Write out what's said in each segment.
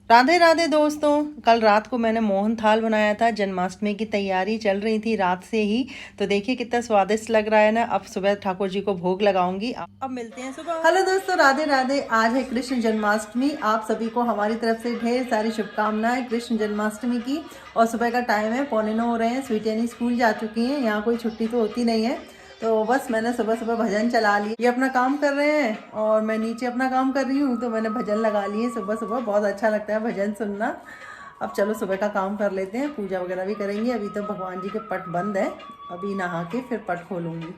राधे राधे दोस्तों। कल रात को मैंने मोहन थाल बनाया था। जन्माष्टमी की तैयारी चल रही थी रात से ही। तो देखिए कितना स्वादिष्ट लग रहा है ना। अब सुबह ठाकुर जी को भोग लगाऊंगी। अब मिलते हैं सुबह। हेलो दोस्तों, राधे राधे। आज है कृष्ण जन्माष्टमी। आप सभी को हमारी तरफ से ढेर सारी शुभकामनाएं कृष्ण जन्माष्टमी की। और सुबह का टाइम है, 8:45 हो रहे हैं। स्वीटी यानी स्कूल जा चुकी हैं। यहाँ कोई छुट्टी तो होती नहीं है, तो बस मैंने सुबह सुबह भजन चला लिए। ये अपना काम कर रहे हैं और मैं नीचे अपना काम कर रही हूँ, तो मैंने भजन लगा लिए सुबह सुबह। बहुत अच्छा लगता है भजन सुनना। अब चलो सुबह का काम कर लेते हैं, पूजा वगैरह भी करेंगे। अभी तो भगवान जी के पट बंद है, अभी नहा के फिर पट खोलूँगी।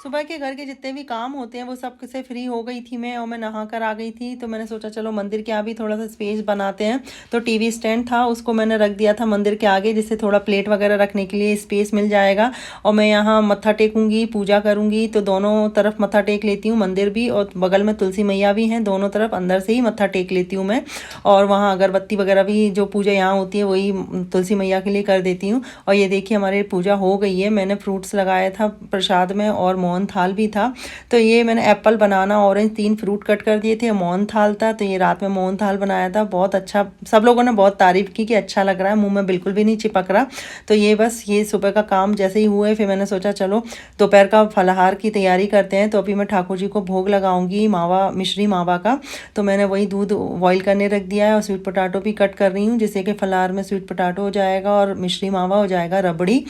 सुबह के घर के जितने भी काम होते हैं वो सब से फ्री हो गई थी मैं, और मैं नहा कर आ गई थी। तो मैंने सोचा चलो मंदिर के यहाँ भी थोड़ा सा स्पेस बनाते हैं। तो टीवी स्टैंड था, उसको मैंने रख दिया था मंदिर के आगे, जिससे थोड़ा प्लेट वगैरह रखने के लिए स्पेस मिल जाएगा। और मैं यहाँ मत्था टेकूंगी, पूजा करूंगी। तो दोनों तरफ मत्था टेक लेती हूँ, मंदिर भी और बगल में तुलसी मैया भी हैं। दोनों तरफ अंदर से ही मत्था टेक लेती हूँ मैं। और वहाँ अगरबत्ती वगैरह भी, जो पूजा यहाँ होती है वही तुलसी मैया के लिए कर देती हूँ। और ये देखिए हमारी पूजा हो गई है। मैंने फ्रूट्स लगाया था प्रसाद में, और मोहन थाल भी था। तो ये मैंने एप्पल, बनाना, ऑरेंज 3 फ्रूट कट कर दिए थे। मोहन थाल था, तो ये रात में मोहन थाल बनाया था। बहुत अच्छा, सब लोगों ने बहुत तारीफ की कि अच्छा लग रहा है, मुंह में बिल्कुल भी नहीं चिपक रहा। तो ये बस ये सुबह का काम जैसे ही हुए, फिर मैंने सोचा चलो दोपहर का फलाहार की तैयारी करते हैं। तो अभी मैं ठाकुर जी को भोग लगाऊंगी मावा, मिश्री मावा का। तो मैंने वही दूध बॉईल करने रख दिया है, और स्वीट पोटैटो भी कट कर रही हूँ, जिससे कि फलाहार में स्वीट पोटैटो हो जाएगा और मिश्री मावा हो जाएगा, रबड़ी।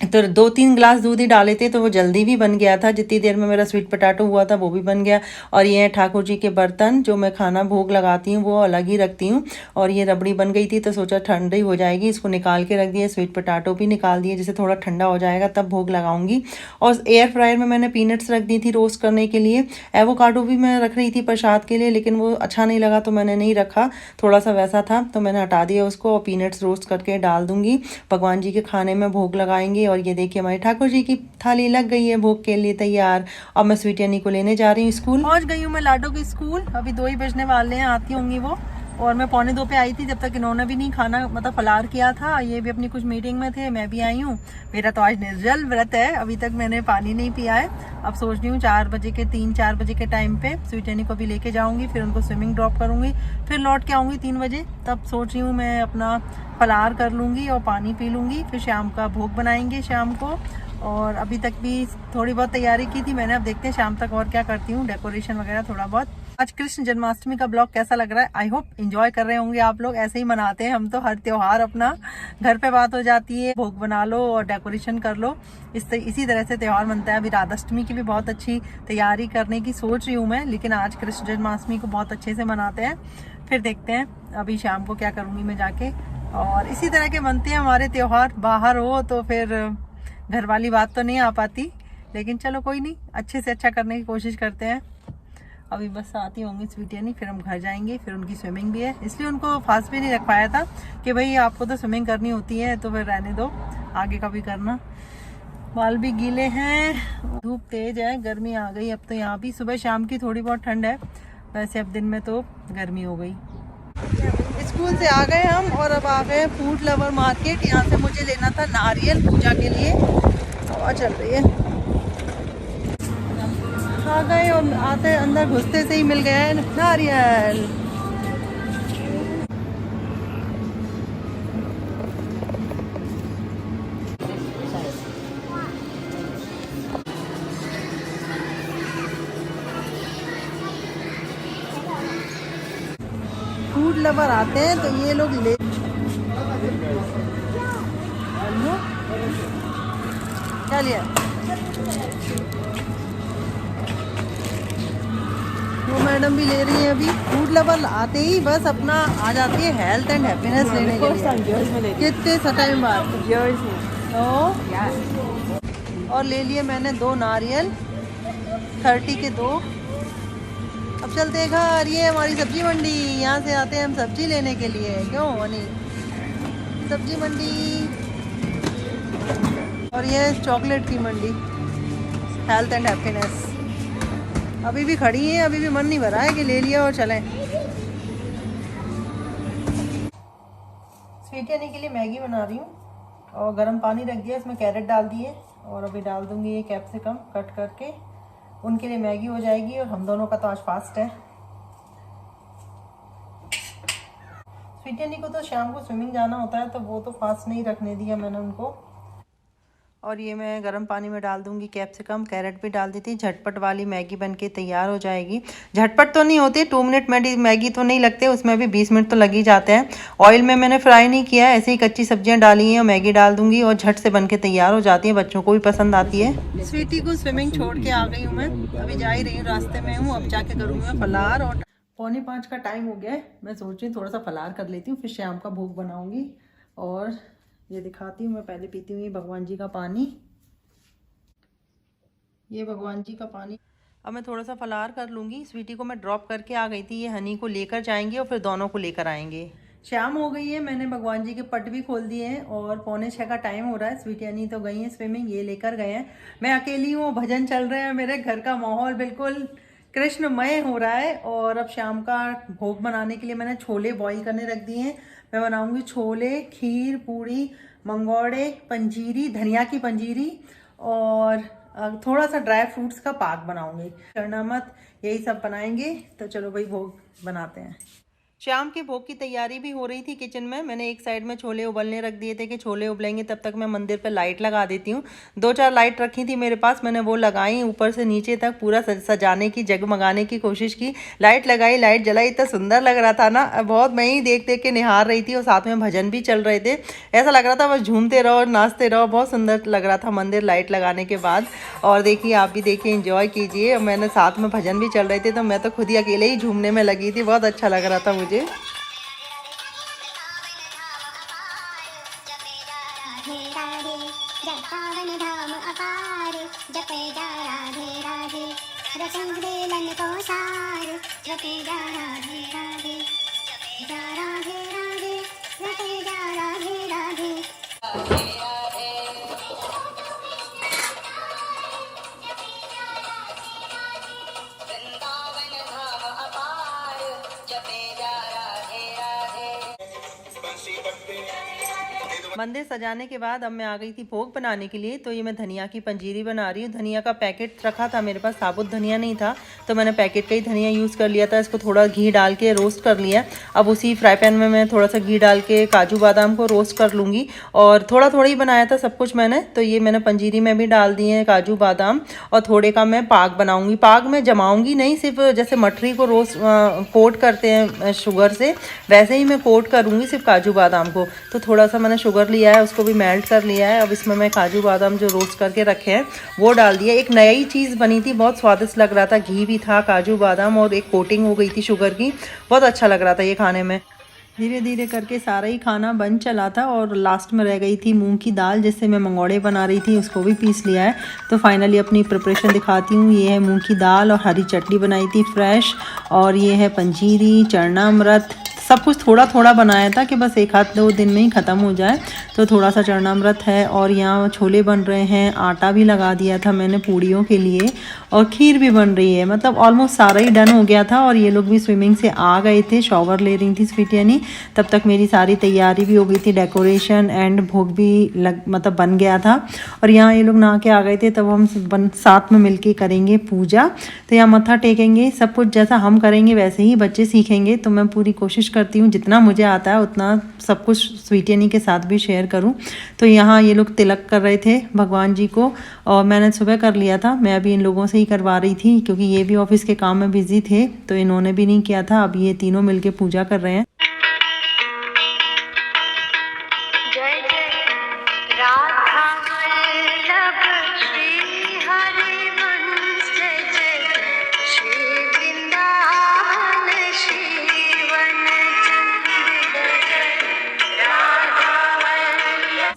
तो 2-3 ग्लास दूध ही डाले थे, तो वो जल्दी भी बन गया था। जितनी देर में मेरा स्वीट पोटैटो हुआ था वो भी बन गया। और ये है ठाकुर जी के बर्तन, जो मैं खाना भोग लगाती हूँ वो अलग ही रखती हूँ। और ये रबड़ी बन गई थी, तो सोचा ठंडी हो जाएगी, इसको निकाल के रख दिया। स्वीट पोटैटो भी निकाल दिए, जैसे थोड़ा ठंडा हो जाएगा तब भोग लगाऊंगी। और एयर फ्रायर में मैंने पीनट्स रख दी थी रोस्ट करने के लिए। एवोकाडो भी मैं रख रही थी प्रसाद के लिए, लेकिन वो अच्छा नहीं लगा तो मैंने नहीं रखा। थोड़ा सा वैसा था तो मैंने हटा दिया उसको, और पीनट्स रोस्ट करके डाल दूंगी। भगवान जी के खाने में भोग लगाएंगे। और ये देखिए हमारी ठाकुर जी की थाली लग गई है भोग के लिए तैयार। अब मैं स्वीटी यानी को लेने जा रही हूँ स्कूल। पहुंच गई हूँ मैं लाडो के स्कूल। अभी 2 ही बजने वाले हैं, आती होंगी वो। और मैं 1:45 पे आई थी, जब तक इन्होंने भी नहीं खाना मतलब फलार किया था। ये भी अपनी कुछ मीटिंग में थे, मैं भी आई हूँ। मेरा तो आज निर्जल व्रत है, अभी तक मैंने पानी नहीं पिया है। अब सोच रही हूँ 4 बजे के 3-4 बजे के टाइम पे स्वीटी यानी को भी लेके जाऊंगी, फिर उनको स्विमिंग ड्रॉप करूंगी, फिर लौट के आऊंगी 3 बजे। तब सोच रही हूँ मैं अपना फलार कर लूँगी और पानी पी लूँगी, फिर शाम का भोग बनाएंगे शाम को। और अभी तक भी थोड़ी बहुत तैयारी की थी मैंने, अब देखते हैं शाम तक और क्या करती हूँ, डेकोरेशन वगैरह थोड़ा बहुत। आज कृष्ण जन्माष्टमी का ब्लॉग कैसा लग रहा है? आई होप एंजॉय कर रहे होंगे आप लोग। ऐसे ही मनाते हैं हम तो हर त्योहार अपना। घर पे बात हो जाती है, भोग बना लो और डेकोरेशन कर लो, इसी तरह से त्यौहार मनता है। अभी राधाष्टमी की भी बहुत अच्छी तैयारी करने की सोच रही हूँ मैं, लेकिन आज कृष्ण जन्माष्टमी को बहुत अच्छे से मनाते हैं। फिर देखते हैं अभी शाम को क्या करूँगी मैं जाके। और इसी तरह के बनते हैं हमारे त्योहार। बाहर हो तो फिर घर वाली बात तो नहीं आ पाती, लेकिन चलो कोई नहीं, अच्छे से अच्छा करने की कोशिश करते हैं। अभी बस आती होंगी स्वीटी यानी, फिर हम घर जाएंगे। फिर उनकी स्विमिंग भी है, इसलिए उनको फास्ट भी नहीं रख पाया था कि भाई आपको तो स्विमिंग करनी होती है तो फिर रहने दो, आगे का भी करना। बाल भी गीले हैं, धूप तेज है, गर्मी आ गई अब तो। यहाँ भी सुबह शाम की थोड़ी बहुत ठंड है, वैसे अब दिन में तो गर्मी हो गई। स्कूल से आ गए हम और अब आ गए फूड लवर मार्केट। यहाँ से मुझे लेना था नारियल पूजा के लिए। हवा चल रही है। आ गए और आते अंदर घुसते से ही मिल गया है नारियल। फूड लवर आते हैं तो ये लोग ले। क्या लिया? वो मैडम भी ले रही है अभी। फूड लवर आते ही बस अपना आ जाती है हेल्थ एंड हैप्पीनेस लेने के लिए। कितने सा टाइम बाद और ले लिए मैंने 2 नारियल, 30 के 2। अब चलते हैं घर। ये हमारी सब्जी मंडी, यहाँ से आते हैं हम सब्जी लेने के लिए। क्यों अनी? सब्जी मंडी। और ये चॉकलेट की मंडी, हेल्थ एंड हैप्पीनेस। अभी भी खड़ी है, अभी भी मन नहीं भरा है कि ले लिया और चलें। स्वीटी यानी के लिए मैगी बना रही हूँ, और गर्म पानी रख दिया, इसमें कैरेट डाल दिए, और अभी डाल दूंगी ये कैप्सिकम कट करके। उनके लिए मैगी हो जाएगी, और हम दोनों का तो आज फास्ट है। स्वीटी अन्नी को तो शाम को स्विमिंग जाना होता है, तो वो तो फास्ट नहीं रखने दिया मैंने उनको। और ये मैं गर्म पानी में डाल दूंगी कैप्सिकम, कैरेट भी डाल दी थी। झटपट वाली मैगी बनके तैयार हो जाएगी। झटपट तो नहीं होती, 2 मिनट मैगी तो नहीं लगते, उसमें भी 20 मिनट तो लग ही जाते हैं। ऑयल में मैंने फ्राई नहीं किया है, ऐसे ही कच्ची सब्जियां डाली हैं और मैगी डाल दूंगी और झट से बनके तैयार हो जाती है, बच्चों को भी पसंद आती है। स्वीटी को स्विमिंग छोड़ के आ गई हूँ मैं, अभी जा ही रही हूँ, रास्ते में हूँ। अब जाके करूँगी मैं फलार। और 4:45 का टाइम हो गया है, मैं सोच रही हूँ थोड़ा सा फलार कर लेती हूँ, फिर शाम का भोग बनाऊंगी। और ये दिखाती हूँ, मैं पहले पीती हूँ ये भगवान जी का पानी, ये भगवान जी का पानी। अब मैं थोड़ा सा फलार कर लूँगी। स्वीटी को मैं ड्रॉप करके आ गई थी, ये हनी को लेकर जाएंगे और फिर दोनों को लेकर आएंगे। शाम हो गई है, मैंने भगवान जी के पट भी खोल दिए हैं और 5:45 का टाइम हो रहा है। स्वीटी हनी तो गई है स्विमिंग, ये लेकर गए हैं। मैं अकेली हूँ, भजन चल रहे हैं, मेरे घर का माहौल बिल्कुल कृष्णमय हो रहा है। और अब शाम का भोग बनाने के लिए मैंने छोले बॉईल करने रख दिए हैं। मैं बनाऊँगी छोले, खीर, पूड़ी, मंगोड़े, पंजीरी, धनिया की पंजीरी और थोड़ा सा ड्राई फ्रूट्स का पाक बनाऊंगी, चरनामत, यही सब बनाएंगे। तो चलो भाई भोग बनाते हैं। शाम के भोग की तैयारी भी हो रही थी किचन में। मैंने एक साइड में छोले उबलने रख दिए थे कि छोले उबलेंगे तब तक मैं मंदिर पे लाइट लगा देती हूँ। 2-4 लाइट रखी थी मेरे पास, मैंने वो लगाई, ऊपर से नीचे तक पूरा सजाने की, जगमगाने की कोशिश की। लाइट लगाई, लाइट जलाई, इतना सुंदर लग रहा था ना, बहुत। मैं ही देख देख के निहार रही थी और साथ में भजन भी चल रहे थे। ऐसा लग रहा था बस झूमते रहो और नाचते रहो, बहुत सुंदर लग रहा था मंदिर लाइट लगाने के बाद। और देखिए, आप भी देखिए, इंजॉय कीजिए। मैंने साथ में भजन भी चल रहे थे, तो मैं तो खुद ही अकेले ही झूमने में लगी थी, बहुत अच्छा लग रहा था मुझे। मंदिर सजाने के बाद अब मैं आ गई थी भोग बनाने के लिए। तो ये मैं धनिया की पंजीरी बना रही हूँ। धनिया का पैकेट रखा था मेरे पास, साबुत धनिया नहीं था, तो मैंने पैकेट का ही धनिया यूज़ कर लिया था। इसको थोड़ा घी डाल के रोस्ट कर लिया। अब उसी फ्राई पैन में मैं थोड़ा सा घी डाल के काजू बादाम को रोस्ट कर लूँगी। और थोड़ा थोड़ा ही बनाया था सब कुछ मैंने, तो ये मैंने पंजीरी में भी डाल दिए हैं काजू बादाम। और थोड़े का मैं पाक बनाऊँगी। पाक में जमाऊँगी नहीं, सिर्फ जैसे मठरी को रोस्ट कोट करते हैं शुगर से, वैसे ही मैं कोट करूँगी सिर्फ काजू बादाम को। तो थोड़ा सा मैंने शुगर लिया है, उसको भी मेल्ट कर लिया है। अब इसमें मैं काजू बादाम जो रोस्ट करके रखे हैं वो डाल दिया। एक नई चीज़ बनी थी, बहुत स्वादिष्ट लग रहा था, घी भी था, काजू बादाम और एक कोटिंग हो गई थी शुगर की, बहुत अच्छा लग रहा था ये खाने में। धीरे धीरे करके सारा ही खाना बन चला था और लास्ट में रह गई थी मूंग की दाल, जिससे मैं मंगोड़े बना रही थी, उसको भी पीस लिया है। तो फाइनली अपनी प्रिपरेशन दिखाती हूँ। ये है मूंग की दाल और हरी चटनी बनाई थी फ्रेश, और ये है पंजीरी, चरणामृत, सब कुछ थोड़ा थोड़ा बनाया था कि बस 1-2 दिन में ही ख़त्म हो जाए। तो थोड़ा सा चरणामृत है और यहाँ छोले बन रहे हैं, आटा भी लगा दिया था मैंने पूड़ियों के लिए, और खीर भी बन रही है। मतलब ऑलमोस्ट सारा ही डन हो गया था। और ये लोग भी स्विमिंग से आ गए थे, शॉवर ले रही थी स्वीटी हनी, तब तक मेरी सारी तैयारी भी हो गई थी, डेकोरेशन एंड भोग भी मतलब बन गया था। और यहाँ ये लोग नहा के आ गए थे, तब हम साथ में मिलके करेंगे पूजा। तो यहाँ मत्था टेकेंगे, सब कुछ जैसा हम करेंगे वैसे ही बच्चे सीखेंगे। तो मैं पूरी कोशिश करती हूँ जितना मुझे आता है उतना सब कुछ स्वीटी हनी के साथ भी शेयर करूँ। तो यहाँ ये लोग तिलक कर रहे थे भगवान जी को, और मैंने सुबह कर लिया था। मैं अभी इन लोगों से ही करवा रही थी क्योंकि ये भी ऑफिस के काम में बिजी थे, तो इन्होंने भी नहीं किया था। अब ये तीनों मिलके पूजा कर रहे हैं।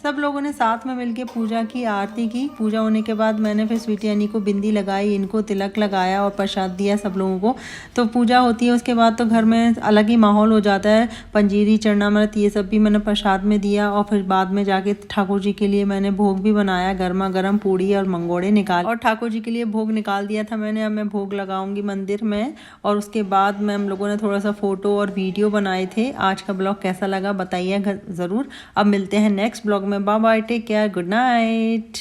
सब लोगों ने साथ में मिलके पूजा की, आरती की। पूजा होने के बाद मैंने फिर स्वीटी हनी को बिंदी लगाई, इनको तिलक लगाया और प्रसाद दिया सब लोगों को। तो पूजा होती है उसके बाद तो घर में अलग ही माहौल हो जाता है। पंजीरी, चरणामृत, ये सब भी मैंने प्रसाद में दिया। और फिर बाद में जाके ठाकुर जी के लिए मैंने भोग भी बनाया, गर्मा गर्म पूड़ी और मंगोड़े निकाल, और ठाकुर जी के लिए भोग निकाल दिया था मैंने। अब मैं भोग लगाऊंगी मंदिर में। और उसके बाद में हम लोगों ने थोड़ा सा फोटो और वीडियो बनाए थे। आज का ब्लॉग कैसा लगा बताइए ज़रूर। अब मिलते हैं नेक्स्ट ब्लॉग में। Bye bye, take care, good night.